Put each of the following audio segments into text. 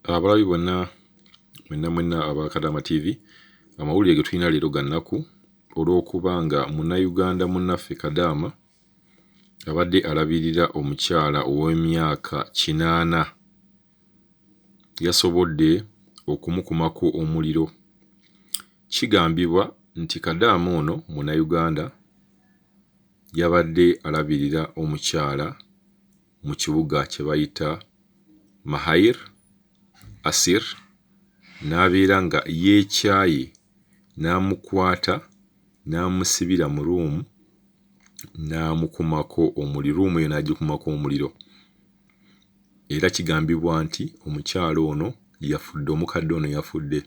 Abalabi bonna mwenna aba Kadaama TV, amawulire ge tulina leero ga nnaku olw'okuba nga Munnayuganda munnaffe Kadaama abadde alabirira omukyala ow'emyaka 80 yasobodde okumukumako omuliro. Kigambibwa nti Kadaama ono Munnayuganda yabadde alabirira omukyala mu kibuga kye bayita Mahir Asir, n'abeera nga yeekyaye n'amukwata n'amusibira mu ruumu n'amukumako omuliro, ruumu eyo n'agikumako omuliro. Era kigambibwa nti omukyala ono yafudde, omukadde ono yafudde.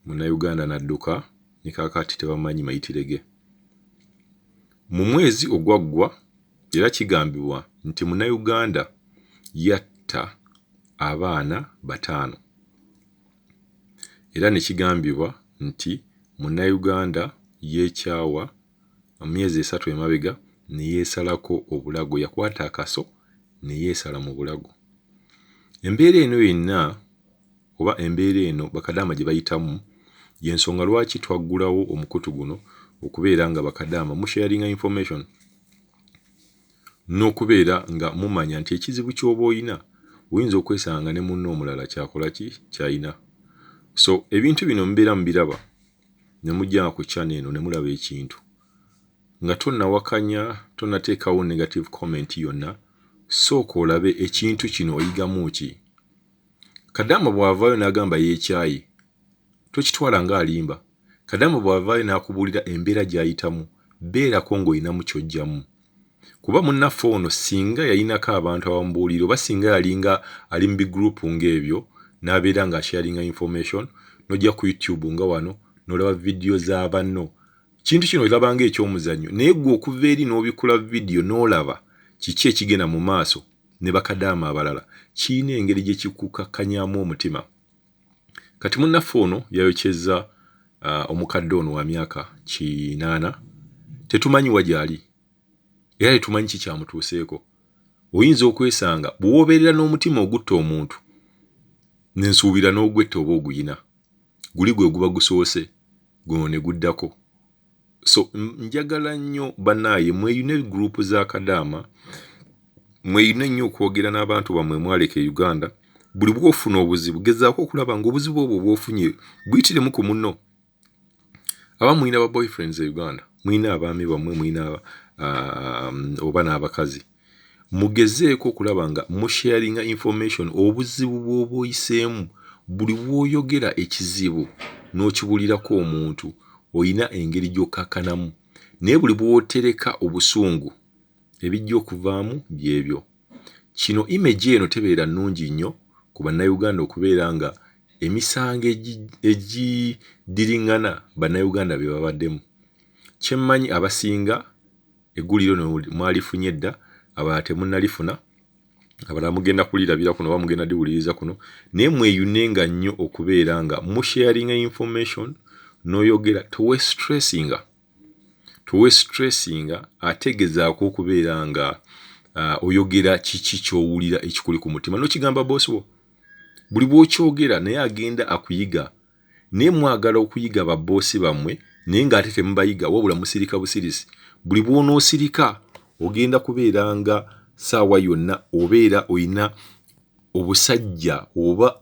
Munnayuganda n'adduka ne kaakati tebamanyi mayitire ge. Mu mwezi ogwaggwa era kigambibwa nti Munnayuganda yatta abaana 5. Era ne kigambibwa nti Munnayuganda yeekyawa emyezi 3 emabega ne yeesalako obulago, yakwata akaso ne yeesala mu bulago. Embeera eno yenna oba embeera eno Bakadaama gye bayitamu y'ensonga lwaki twaggulawo omukutu guno, okubeera nga Bakadaama musharinga information n'okubeera nga mumanya nti ekizibu ky'oba oyina oyinza okwesanga ne munno omulala kyakola ki kyayina. So ebintu bino mubeera mubiraba ne mujja ku channel eno ne mulaba ekintu nga tonnawakanya, tonnateekawo negative comment yonna, sooka olabe ekintu kino oyigamu ki. Kadaama bw'avaayo n'agamba yeekyaye, tokitwala ng'alimba. Kadaama bw'avaayo n'akubuulira embeera gy'ayitamu, beerako ng'oyinamu ky'ojjamu. Kuba munnaffe ono singa yayinako abantu abamubuulira oba singa yalinga ali mu bigurupu ng'ebyo n'abeera ng'asharinga information, n'ojja ku YouTube nga wano n'olaba vidiyo za banno, kintu kino olaba ng'ekyomuzannyo, naye ggwe okuva eri n'obikula vidiyo n'olaba kiki ekigenda mu maaso ne Bakadaama abalala, kiyina engeri gye kikukakkanyaamu omutima. Kati munnaffe ono yayokyezza omukadde ono wa myaka 80, tetumanyi wa gy'ali era tetumanyi ki kyamutuuseeko. Oyinza okwesanga bw'obeerera n'omutima ogutta omuntu n'ensuubira n'ogwetta oba oguyina, guli gwe guba gusoose, guno ne guddako. So njagala nnyo bannaaye mweyune gurupu za Kadaama, mweyune nnyo okwogera n'abantu bammwe mwaleka e Uganda. Buli bw'ofuna obuzibu gezaako okulaba ng'obuzibu obwo bw'ofunye buyitiremu ku munno. Abamu mulina ba boyfriends e Uganda, mulina abaami bammwe, mulina oba n'abakazi. Mugezeeko okulaba nga musharinga information, obuzibu bw'oba oyiseemu. Buli bw'oyogera ekizibu n'okibulirako omuntu oyina engeri gy'okkakkanamu, naye buli bw'otereka obusungu ebijja okuvaamu byebyo. Kino image eno tebeera nnungi nnyo ku Bannayuganda okubeera nga emisango egidiriŋŋana Bannayuganda be babaddemu. Kye mmanyi abasinga egguliro mwalifunye edda, abalala temunnalifuna, abalala mugenda kulirabira kuno oba mugenda liwuliriza kuno, naye mweyunenga nnyo okubeera nga musharinga information n'oyogera towe stressinga ategezaako okubeera nga oyogera kiki ky'owulira ekikuli ku mutima n'okigamba bosi wo. Buli bw'okyogera naye agenda akuyiga, naye mwagala okuyiga babboosi bammwe naye ng'ate temubayiga wabula musirika busirisi. Buli bw'onoosirika ogenda kubeera nga ssaawa yonna obeera oyina obusajja oba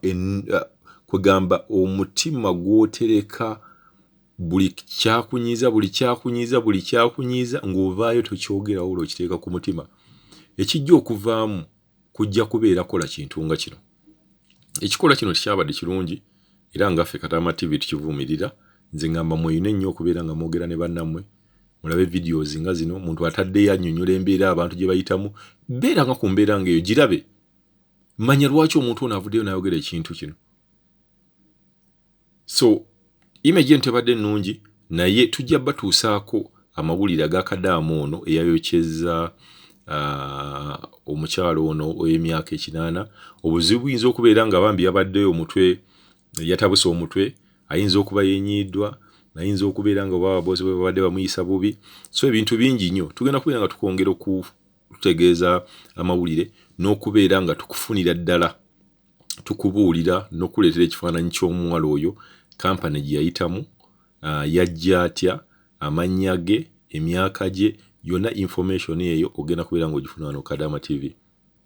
kwegamba omutima gw'otereka buli kyakunyiiza ng'ovaayo tokyogera wabula okiteeka ku mutima. Ekijja okuvaamu kujja kubeera kola kintu nga kino. Ekikola kino tekyabadde kirungi era nga ffe Kadaama TV tukivuumirira. Nze ngamba mweyune nnyo okubeera nga mwogera ne bannammwe, mulabe videos nga zino, omuntu ataddeyo annyonnyola embeera abantu gye bayitamu, beera nga ku mbeera ng'eyo girabe. Manya lwaki omuntu ono avuddeyo n'ayogera ekintu kino. So image eno tebadde nnungi, naye tujja batuusaako amawulire aga Kadaama ono eyayokyezza omukyalo ono ow'emyaka 80. Obuzibu buyinza okubeera nga bambi yabadde omutwe, yatabuse omutwe, ayinza okuba yenyiddwa, ayinza okubeera nga oba ababoozi bwe babadde bamuyisa bubi. So ebintu bingi nnyo tugenda kubeera nga tukwongera okutegeeza amawulire n'okubeera nga tukufunira ddala tukubuulira n'okuleetera ekifaananyi ky'omuwala oyo, kampani gye yayitamu, yajja atya, amannya ge, emyaka gye, yonna information eyo ogenda kubeera ng'ogifuna wano Kadaama TV.